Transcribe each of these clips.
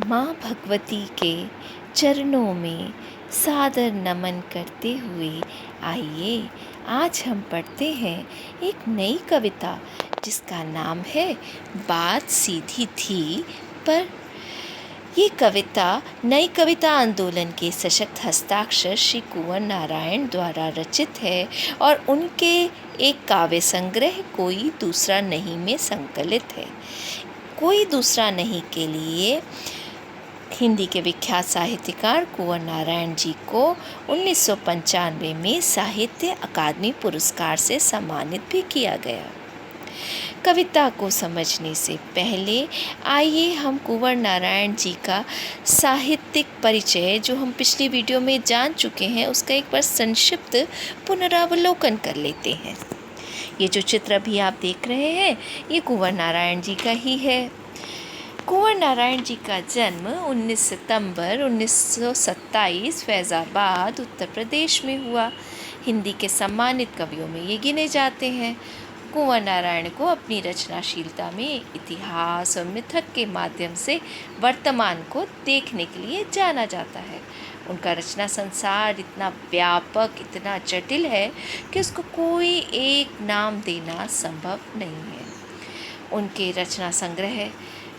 माँ भगवती के चरणों में सादर नमन करते हुए आइए आज हम पढ़ते हैं एक नई कविता जिसका नाम है बात सीधी थी पर। ये कविता नई कविता आंदोलन के सशक्त हस्ताक्षर श्री कुंवर नारायण द्वारा रचित है और उनके एक काव्य संग्रह कोई दूसरा नहीं में संकलित है। कोई दूसरा नहीं के लिए हिंदी के विख्यात साहित्यकार कुंवर नारायण जी को 1995 में साहित्य अकादमी पुरस्कार से सम्मानित भी किया गया। कविता को समझने से पहले आइए हम कुंवर नारायण जी का साहित्यिक परिचय जो हम पिछली वीडियो में जान चुके हैं उसका एक बार संक्षिप्त पुनरावलोकन कर लेते हैं। ये जो चित्र अभी आप देख रहे हैं ये कुंवर नारायण जी का ही है। कुंवर नारायण जी का जन्म 19 सितंबर 1927 फैज़ाबाद उत्तर प्रदेश में हुआ। हिंदी के सम्मानित कवियों में ये गिने जाते हैं। कुंवर नारायण को अपनी रचनाशीलता में इतिहास और मिथक के माध्यम से वर्तमान को देखने के लिए जाना जाता है। उनका रचना संसार इतना व्यापक, इतना जटिल है कि उसको कोई एक नाम देना संभव नहीं है। उनके रचना संग्रह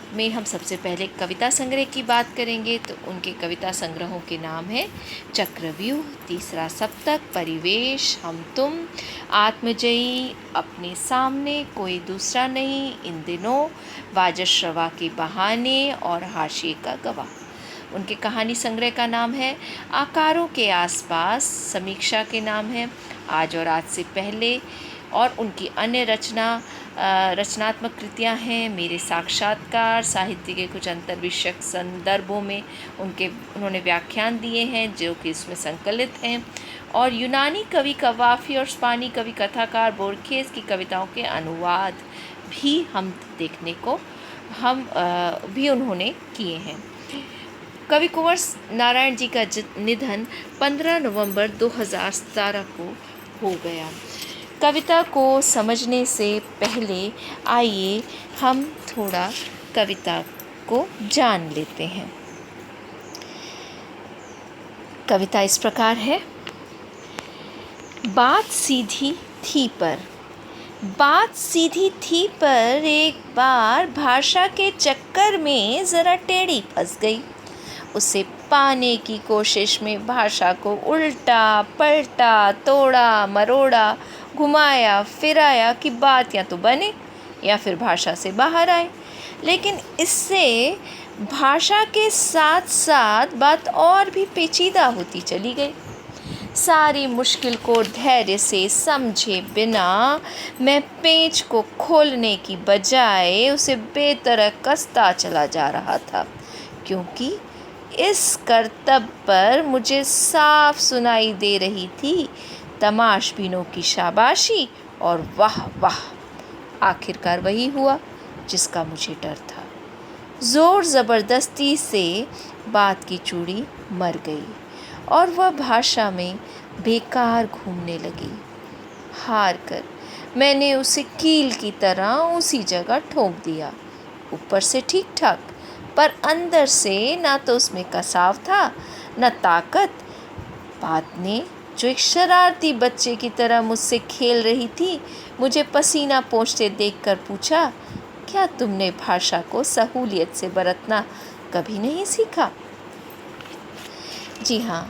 में हम सबसे पहले कविता संग्रह की बात करेंगे तो उनके कविता संग्रहों के नाम है चक्रव्यूह, तीसरा सप्तक, परिवेश, हम तुम, आत्मजयी, अपने सामने, कोई दूसरा नहीं, इन दिनों, वाजश्रवा के बहाने और हाशिए का गवाह। उनके कहानी संग्रह का नाम है आकारों के आसपास, समीक्षा के नाम है आज और आज से पहले, और उनकी अन्य रचनात्मक कृतियां हैं मेरे साक्षात्कार। साहित्य के कुछ अंतर्विषयक संदर्भों में उन्होंने व्याख्यान दिए हैं जो कि इसमें संकलित हैं, और यूनानी कवि कवाफी और स्पेनी कवि कथाकार बोर्खेस की कविताओं के अनुवाद भी हम देखने को भी उन्होंने किए हैं। कवि कुंवर नारायण जी का निधन 15 नवंबर 2017 को हो गया। कविता को समझने से पहले आइए हम थोड़ा कविता को जान लेते हैं। कविता इस प्रकार है। बात सीधी थी पर। बात सीधी थी पर एक बार भाषा के चक्कर में ज़रा टेढ़ी फंस गई। उसे पाने की कोशिश में भाषा को उल्टा पलटा, तोड़ा मरोड़ा, घुमाया फिराया कि बात या तो बने या फिर भाषा से बाहर आए। लेकिन इससे भाषा के साथ साथ बात और भी पेचीदा होती चली गई। सारी मुश्किल को धैर्य से समझे बिना मैं पेंच को खोलने की बजाय उसे बेतरह कसता चला जा रहा था, क्योंकि इस करतब पर मुझे साफ सुनाई दे रही थी तमाशबीनों की शाबाशी और वाह वाह। आखिरकार वही हुआ जिसका मुझे डर था। ज़ोर ज़बरदस्ती से बात की चूड़ी मर गई और वह भाषा में बेकार घूमने लगी। हार कर मैंने उसे कील की तरह उसी जगह ठोक दिया। ऊपर से ठीक ठाक, पर अंदर से ना तो उसमें कसाव था न ताकत। बात ने जो एक शरारती बच्चे की तरह मुझसे खेल रही थी मुझे पसीना पोंछते देखकर पूछा, क्या तुमने भाषा को सहूलियत से बरतना कभी नहीं सीखा? जी हाँ,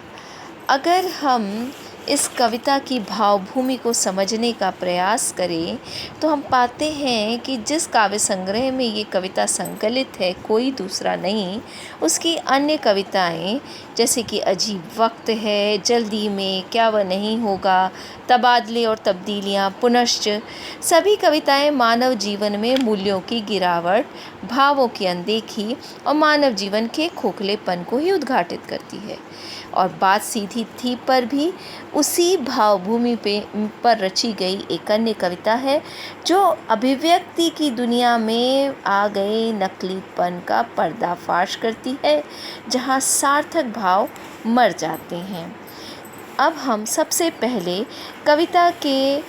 अगर हम इस कविता की भावभूमि को समझने का प्रयास करें तो हम पाते हैं कि जिस काव्य संग्रह में ये कविता संकलित है कोई दूसरा नहीं, उसकी अन्य कविताएं जैसे कि अजीब वक्त है, जल्दी में, क्या वह नहीं होगा, तबादले और तब्दीलियाँ, पुनश्च, सभी कविताएं मानव जीवन में मूल्यों की गिरावट, भावों की अनदेखी और मानव जीवन के खोखलेपन को ही उद्घाटित करती है। और बात सीधी थी पर भी उसी भावभूमि पर रची गई एक अन्य कविता है जो अभिव्यक्ति की दुनिया में आ गए नकलीपन का पर्दाफाश करती है, जहाँ सार्थक भाव मर जाते हैं। अब हम सबसे पहले कविता के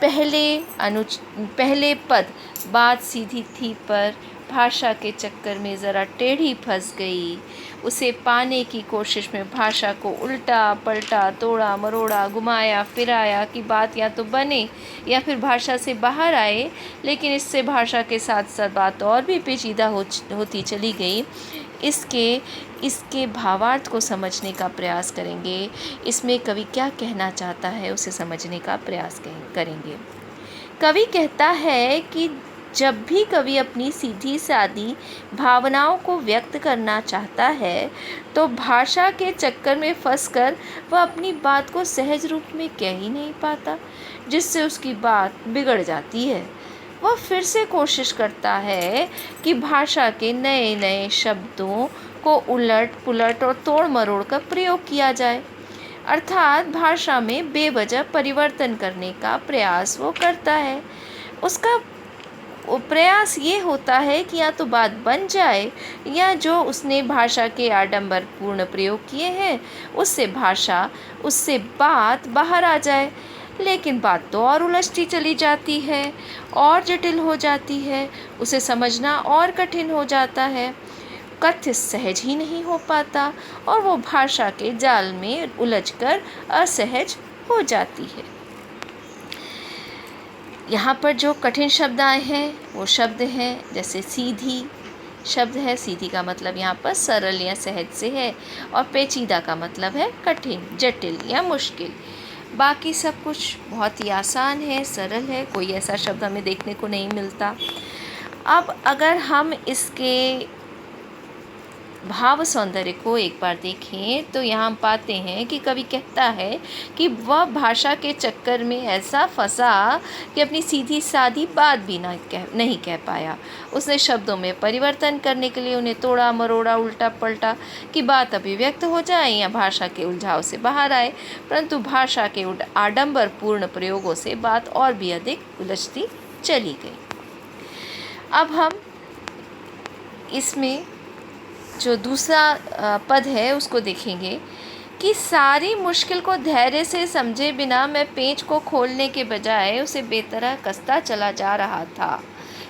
पहले पद बात सीधी थी पर भाषा के चक्कर में ज़रा टेढ़ी फंस गई। उसे पाने की कोशिश में भाषा को उल्टा पलटा, तोड़ा मरोड़ा, घुमाया फिराया कि बात या तो बने या फिर भाषा से बाहर आए, लेकिन इससे भाषा के साथ साथ बात और भी पेचीदा होती चली गई। इसके भावार्थ को समझने का प्रयास करेंगे। इसमें कवि क्या कहना चाहता है उसे समझने का प्रयास करेंगे। कवि कहता है कि जब भी कवि अपनी सीधी सादी भावनाओं को व्यक्त करना चाहता है तो भाषा के चक्कर में फंसकर वह अपनी बात को सहज रूप में कह ही नहीं पाता, जिससे उसकी बात बिगड़ जाती है। वह फिर से कोशिश करता है कि भाषा के नए नए शब्दों को उलट पुलट और तोड़ मरोड़ कर प्रयोग किया जाए, अर्थात भाषा में बेवजह परिवर्तन करने का प्रयास वो करता है। उसका प्रयास ये होता है कि या तो बात बन जाए या जो उसने भाषा के आडंबरपूर्ण प्रयोग किए हैं उससे बात बाहर आ जाए, लेकिन बात तो और उलझती चली जाती है और जटिल हो जाती है, उसे समझना और कठिन हो जाता है, कथ्य सहज ही नहीं हो पाता और वो भाषा के जाल में उलझकर असहज हो जाती है। यहाँ पर जो कठिन शब्द आए हैं वो शब्द हैं जैसे सीधी शब्द है। सीधी का मतलब यहाँ पर सरल या सहज से है और पेचीदा का मतलब है कठिन, जटिल या मुश्किल। बाकी सब कुछ बहुत ही आसान है, सरल है, कोई ऐसा शब्द हमें देखने को नहीं मिलता। अब अगर हम इसके भाव सौंदर्य को एक बार देखें तो यहाँ हम पाते हैं कि कवि कहता है कि वह भाषा के चक्कर में ऐसा फंसा कि अपनी सीधी सादी बात भी नहीं कह पाया। उसने शब्दों में परिवर्तन करने के लिए उन्हें तोड़ा मरोड़ा, उल्टा पलटा कि बात अभिव्यक्त हो जाए या भाषा के उलझाव से बाहर आए, परंतु भाषा के आडंबरपूर्ण प्रयोगों से बात और भी अधिक उलझती चली गई। अब हम इसमें जो दूसरा पद है उसको देखेंगे कि सारी मुश्किल को धैर्य से समझे बिना मैं पेंच को खोलने के बजाय उसे बेतरह कसता चला जा रहा था,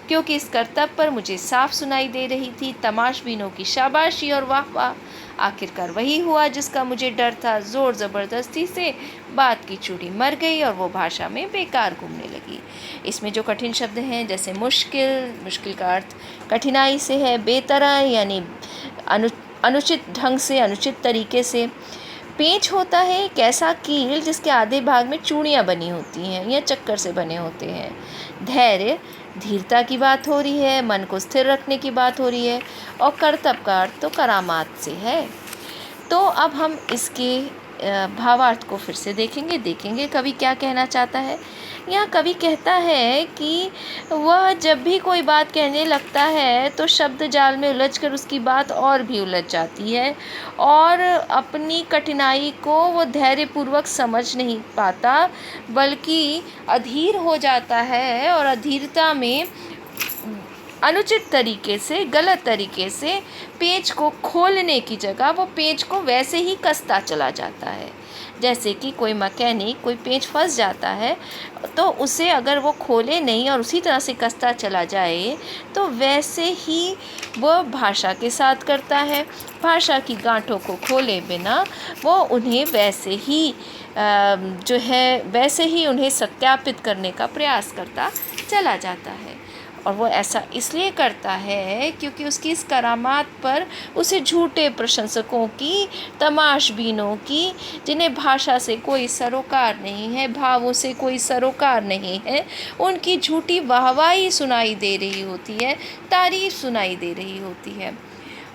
क्योंकि इस करतब पर मुझे साफ सुनाई दे रही थी तमाशबीनों की शाबाशी और वाह वाह। आखिरकार वही हुआ जिसका मुझे डर था। ज़ोर ज़बरदस्ती से बात की चूड़ी मर गई और वो भाषा में बेकार घूमने लगी। इसमें जो कठिन शब्द हैं जैसे मुश्किल का अर्थ कठिनाई से है, बेतरह यानी अनुचित ढंग से, अनुचित तरीके से। पेंच होता है एक ऐसा कील जिसके आधे भाग में चूड़ियाँ बनी होती हैं या चक्कर से बने होते हैं। धैर्य धीरता की बात हो रही है, मन को स्थिर रखने की बात हो रही है और करतब का अर्थ तो करामात से है। तो अब हम इसके भावार्थ को फिर से देखेंगे कवि क्या कहना चाहता है। यहाँ कवि कहता है कि वह जब भी कोई बात कहने लगता है तो शब्द जाल में उलझकर उसकी बात और भी उलझ जाती है और अपनी कठिनाई को वो धैर्यपूर्वक समझ नहीं पाता, बल्कि अधीर हो जाता है और अधीरता में अनुचित तरीके से, गलत तरीके से पेंच को खोलने की जगह वो पेंच को वैसे ही कसता चला जाता है। जैसे कि कोई मैकेनिक कोई पेंच फंस जाता है तो उसे अगर वो खोले नहीं और उसी तरह से कसता चला जाए तो वैसे ही वो भाषा के साथ करता है। भाषा की गांठों को खोले बिना वो उन्हें वैसे ही उन्हें सत्यापित करने का प्रयास करता चला जाता है। और वो ऐसा इसलिए करता है क्योंकि उसकी इस करामात पर उसे झूठे प्रशंसकों की, तमाशबीनों की, जिन्हें भाषा से कोई सरोकार नहीं है, भावों से कोई सरोकार नहीं है, उनकी झूठी वाहवाही सुनाई दे रही होती है, तारीफ सुनाई दे रही होती है।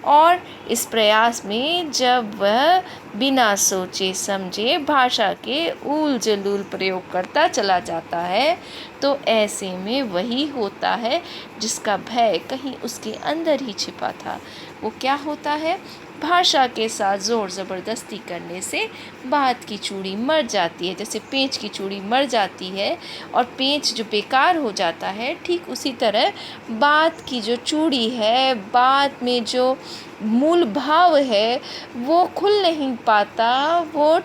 और इस प्रयास में जब वह बिना सोचे समझे भाषा के ऊल जलूल प्रयोग करता चला जाता है तो ऐसे में वही होता है जिसका भय कहीं उसके अंदर ही छिपा था। वो क्या होता है? भाषा के साथ ज़ोर ज़बरदस्ती करने से बात की चूड़ी मर जाती है। जैसे पेंच की चूड़ी मर जाती है और पेंच जो बेकार हो जाता है, ठीक उसी तरह बात की जो चूड़ी है, बात में जो मूल भाव है वो खुल नहीं पाता, वो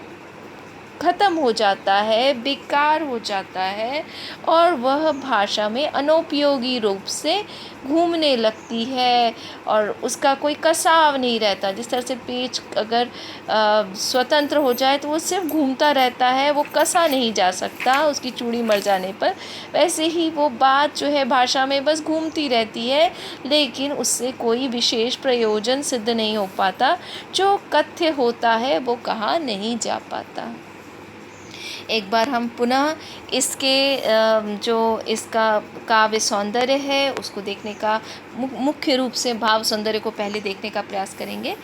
ख़त्म हो जाता है, बेकार हो जाता है और वह भाषा में अनुपयोगी रूप से घूमने लगती है और उसका कोई कसाव नहीं रहता। जिस तरह से पेच अगर स्वतंत्र हो जाए तो वो सिर्फ घूमता रहता है, वो कसा नहीं जा सकता उसकी चूड़ी मर जाने पर, वैसे ही वो बात जो है भाषा में बस घूमती रहती है, लेकिन उससे कोई विशेष प्रयोजन सिद्ध नहीं हो पाता। जो कथ्य होता है वो कहा नहीं जा पाता। एक बार हम पुनः इसके जो इसका काव्य सौंदर्य है उसको देखने का मुख्य रूप से भाव सौंदर्य को पहले देखने का प्रयास करेंगे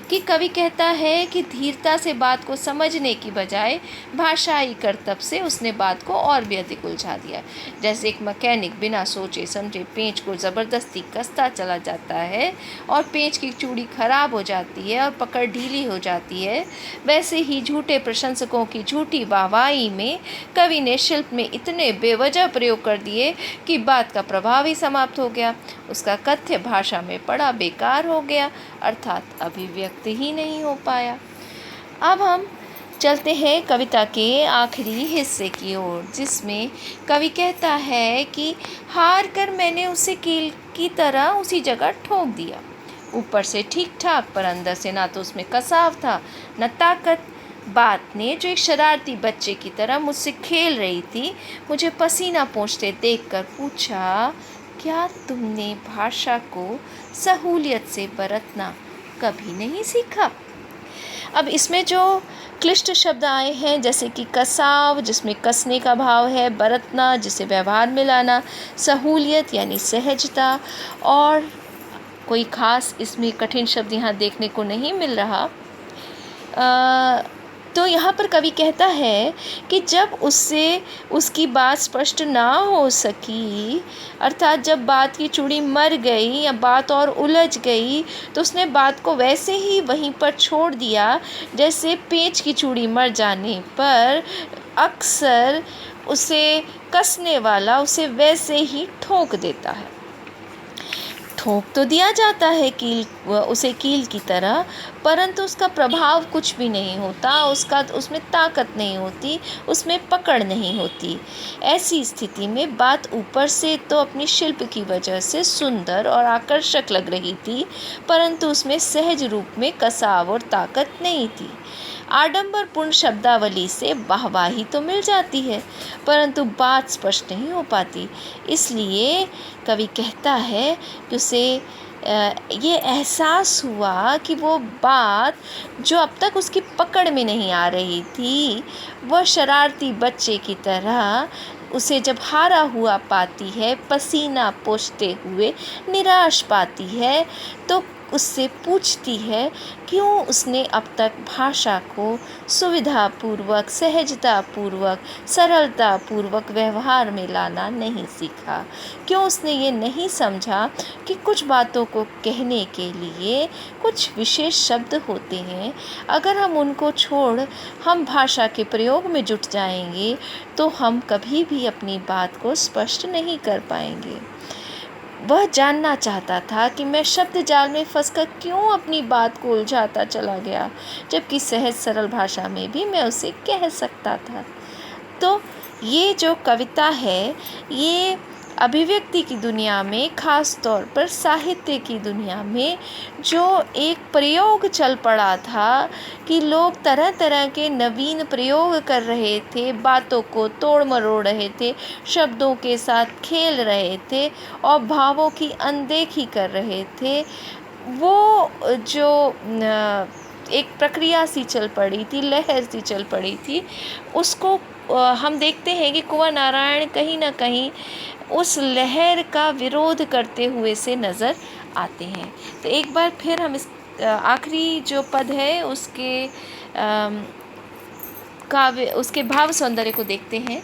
कि कवि कहता है कि धीरता से बात को समझने की बजाय भाषाई कर्तव्य से उसने बात को और भी अधिक उलझा दिया। जैसे एक मैकेनिक बिना सोचे समझे पेंच को ज़बरदस्ती कसता चला जाता है और पेंच की चूड़ी खराब हो जाती है और पकड़ ढीली हो जाती है, वैसे ही झूठे प्रशंसकों की झूठी वाहवाही में कवि ने शिल्प में इतने बेवजह प्रयोग कर दिए कि बात का प्रभाव ही समाप्त हो गया, उसका कथ्य भाषा में पड़ा बेकार हो गया, अर्थात अभिव्यक्त ही नहीं हो पाया। अब हम चलते हैं कविता के आखिरी हिस्से की ओर, जिसमें कवि कहता है कि हार कर मैंने उसे कील की तरह उसी जगह ठोक दिया। ऊपर से ठीक ठाक पर अंदर से ना तो उसमें कसाव था न ताकत। बात ने जो एक शरारती बच्चे की तरह मुझसे खेल रही थी, मुझे पसीना पोंछते देखकर पूछा, क्या तुमने भाषा को सहूलियत से बरतना कभी नहीं सीखा? अब इसमें जो क्लिष्ट शब्द आए हैं जैसे कि कसाव जिसमें कसने का भाव है, बरतना जिसे व्यवहार में लाना, सहूलियत यानी सहजता, और कोई ख़ास इसमें कठिन शब्द यहाँ देखने को नहीं मिल रहा। तो यहाँ पर कवि कहता है कि जब उससे उसकी बात स्पष्ट ना हो सकी, अर्थात जब बात की चूड़ी मर गई या बात और उलझ गई, तो उसने बात को वैसे ही वहीं पर छोड़ दिया जैसे पेंच की चूड़ी मर जाने पर अक्सर उसे कसने वाला उसे वैसे ही ठोक देता है। ठोक तो दिया जाता है उसे कील की तरह, परंतु उसका प्रभाव कुछ भी नहीं होता, उसमें ताकत नहीं होती, उसमें पकड़ नहीं होती। ऐसी स्थिति में बात ऊपर से तो अपनी शिल्प की वजह से सुंदर और आकर्षक लग रही थी, परंतु उसमें सहज रूप में कसाव और ताकत नहीं थी। आडंबरपूर्ण शब्दावली से वाहवाही तो मिल जाती है, परंतु बात स्पष्ट नहीं हो पाती। इसलिए कवि कहता है कि उसे ये एहसास हुआ कि वो बात जो अब तक उसकी पकड़ में नहीं आ रही थी, वह शरारती बच्चे की तरह उसे जब हारा हुआ पाती है, पसीना पोंछते हुए निराश पाती है, तो उससे पूछती है क्यों उसने अब तक भाषा को सुविधापूर्वक, सहजतापूर्वक, सरलतापूर्वक व्यवहार में लाना नहीं सीखा। क्यों उसने ये नहीं समझा कि कुछ बातों को कहने के लिए कुछ विशेष शब्द होते हैं, अगर हम उनको छोड़ हम भाषा के प्रयोग में जुट जाएंगे तो हम कभी भी अपनी बात को स्पष्ट नहीं कर पाएंगे। वह जानना चाहता था कि मैं शब्द जाल में फंसकर क्यों अपनी बात को उलझाता चला गया, जबकि सहज सरल भाषा में भी मैं उसे कह सकता था। तो ये जो कविता है, ये अभिव्यक्ति की दुनिया में, ख़ास तौर पर साहित्य की दुनिया में जो एक प्रयोग चल पड़ा था कि लोग तरह तरह के नवीन प्रयोग कर रहे थे, बातों को तोड़ मरोड़ रहे थे, शब्दों के साथ खेल रहे थे और भावों की अनदेखी कर रहे थे, वो जो एक प्रक्रिया सी चल पड़ी थी, लहर सी चल पड़ी थी, उसको हम देखते हैं कि कुंवर नारायण कहीं ना कहीं उस लहर का विरोध करते हुए से नज़र आते हैं। तो एक बार फिर हम इस आखिरी जो पद है उसके भाव सौंदर्य को देखते हैं।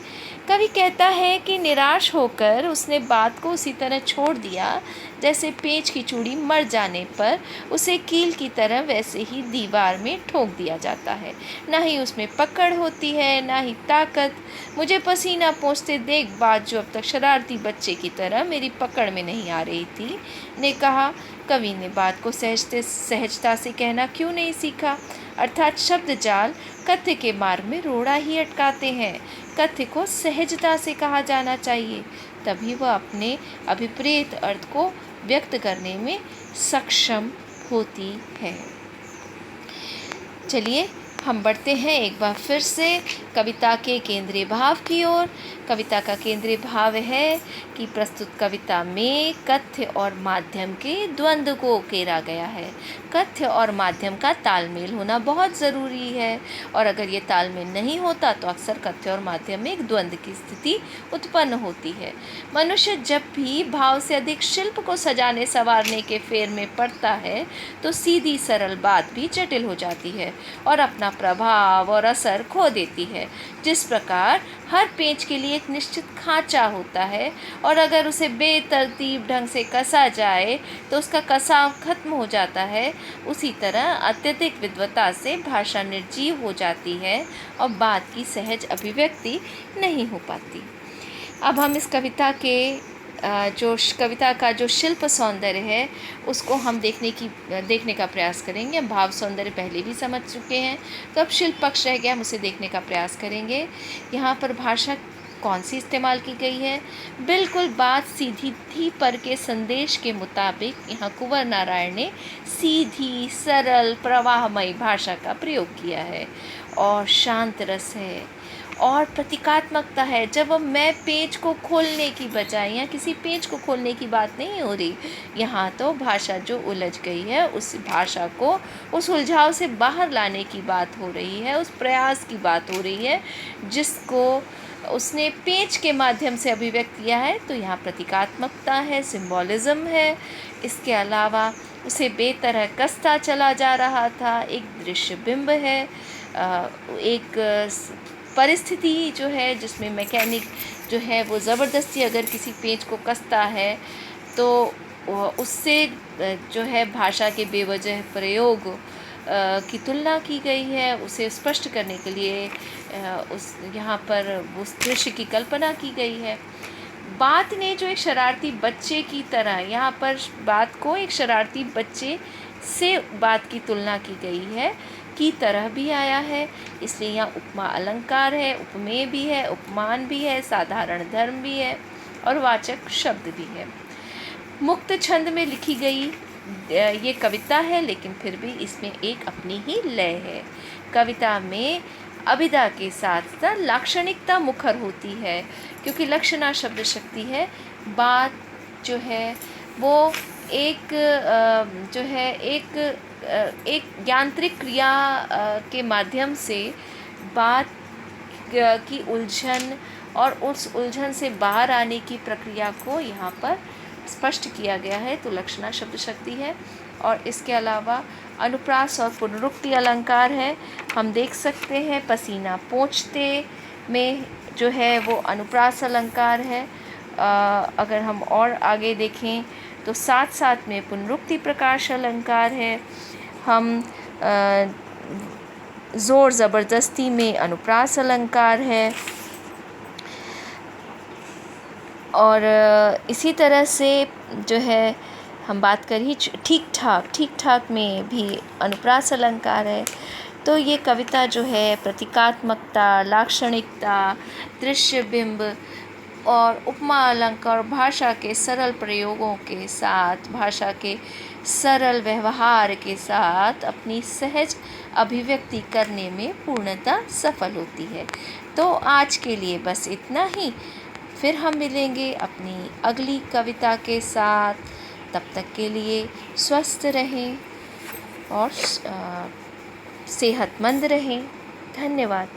कवि कहता है कि निराश होकर उसने बात को उसी तरह छोड़ दिया जैसे पेंच की चूड़ी मर जाने पर उसे कील की तरह वैसे ही दीवार में ठोक दिया जाता है। ना ही उसमें पकड़ होती है, ना ही ताकत। मुझे पसीना पोंछते देख बात जो अब तक शरारती बच्चे की तरह मेरी पकड़ में नहीं आ रही थी, ने कहा। कवि ने बात को सहजता से कहना क्यों नहीं सीखा, अर्थात शब्द जाल कथ्य के मार्ग में रोड़ा ही अटकाते हैं। कथ्य को सहजता से कहा जाना चाहिए, तभी वह अपने अभिप्रेत अर्थ को व्यक्त करने में सक्षम होती है। चलिए हम बढ़ते हैं एक बार फिर से कविता के केंद्रीय भाव की ओर। कविता का केंद्रीय भाव है कि प्रस्तुत कविता में कथ्य और माध्यम के द्वंद्व को उकेरा गया है। कथ्य और माध्यम का तालमेल होना बहुत ज़रूरी है, और अगर ये तालमेल नहीं होता तो अक्सर कथ्य और माध्यम में एक द्वंद्व की स्थिति उत्पन्न होती है। मनुष्य जब भी भाव से अधिक शिल्प को सजाने संवारने के फेर में पड़ता है तो सीधी सरल बात भी जटिल हो जाती है और अपना प्रभाव और असर खो देती है। जिस प्रकार हर पेंच के लिए एक निश्चित खांचा होता है, और अगर उसे बेतरतीब ढंग से कसा जाए तो उसका कसाव खत्म हो जाता है, उसी तरह अत्यधिक विद्वता से भाषा निर्जीव हो जाती है और बात की सहज अभिव्यक्ति नहीं हो पाती। अब हम इस कविता के कविता का जो शिल्प सौंदर्य है उसको हम देखने का प्रयास करेंगे। हम भाव सौंदर्य पहले भी समझ चुके हैं, तो अब शिल्प पक्ष रह गया, हम उसे देखने का प्रयास करेंगे। यहाँ पर भाषा कौन सी इस्तेमाल की गई है? बिल्कुल बात सीधी थी पर के संदेश के मुताबिक यहाँ कुंवर नारायण ने सीधी सरल प्रवाहमयी भाषा का प्रयोग किया है, और शांत रस है और प्रतीकात्मकता है। जब मैं पेज को खोलने की बजाय, यहाँ किसी पेज को खोलने की बात नहीं हो रही, यहाँ तो भाषा जो उलझ गई है उस भाषा को उस उलझाव से बाहर लाने की बात हो रही है, उस प्रयास की बात हो रही है जिसको उसने पेज के माध्यम से अभिव्यक्त किया है। तो यहाँ प्रतीकात्मकता है, सिंबॉलिज्म है। इसके अलावा उसे बेतरह कसता चला जा रहा था, एक दृश्य बिंब है, एक परिस्थिति जो है जिसमें मैकेनिक जो है वो ज़बरदस्ती अगर किसी पेज को कसता है तो उससे जो है भाषा के बेवजह प्रयोग की तुलना की गई है। उसे स्पष्ट करने के लिए यहाँ पर उस दृश्य की कल्पना की गई है। बात ने जो एक शरारती बच्चे की तरह, यहाँ पर बात को एक शरारती बच्चे से बात की तुलना की गई है की तरह भी आया है, इसलिए यहाँ उपमा अलंकार है, उपमेय भी है, उपमान भी है, साधारण धर्म भी है और वाचक शब्द भी है। मुक्त छंद में लिखी गई ये कविता है, लेकिन फिर भी इसमें एक अपनी ही लय है। कविता में अभिधा के साथ साथ लाक्षणिकता मुखर होती है, क्योंकि लक्षणा शब्द शक्ति है। बात जो है वो एक यांत्रिक क्रिया के माध्यम से बात की उलझन और उस उलझन से बाहर आने की प्रक्रिया को यहाँ पर स्पष्ट किया गया है, तो लक्षणा शब्द शक्ति है। और इसके अलावा अनुप्रास और पुनरुक्ति अलंकार है। हम देख सकते हैं पसीना पोंछते में जो है वो अनुप्रास अलंकार है। अगर हम और आगे देखें तो साथ साथ में पुनरुक्ति प्रकाश अलंकार है। हम ज़ोर ज़बरदस्ती में अनुप्रास अलंकार है, और इसी तरह से जो है हम बात करें ठीक ठाक में भी अनुप्रास अलंकार है। तो ये कविता जो है प्रतीकात्मकता, लाक्षणिकता, दृश्य बिंब और उपमा अलंकार, भाषा के सरल प्रयोगों के साथ, भाषा के सरल व्यवहार के साथ अपनी सहज अभिव्यक्ति करने में पूर्णतः सफल होती है। तो आज के लिए बस इतना ही, फिर हम मिलेंगे अपनी अगली कविता के साथ। तब तक के लिए स्वस्थ रहें और सेहतमंद रहें। धन्यवाद।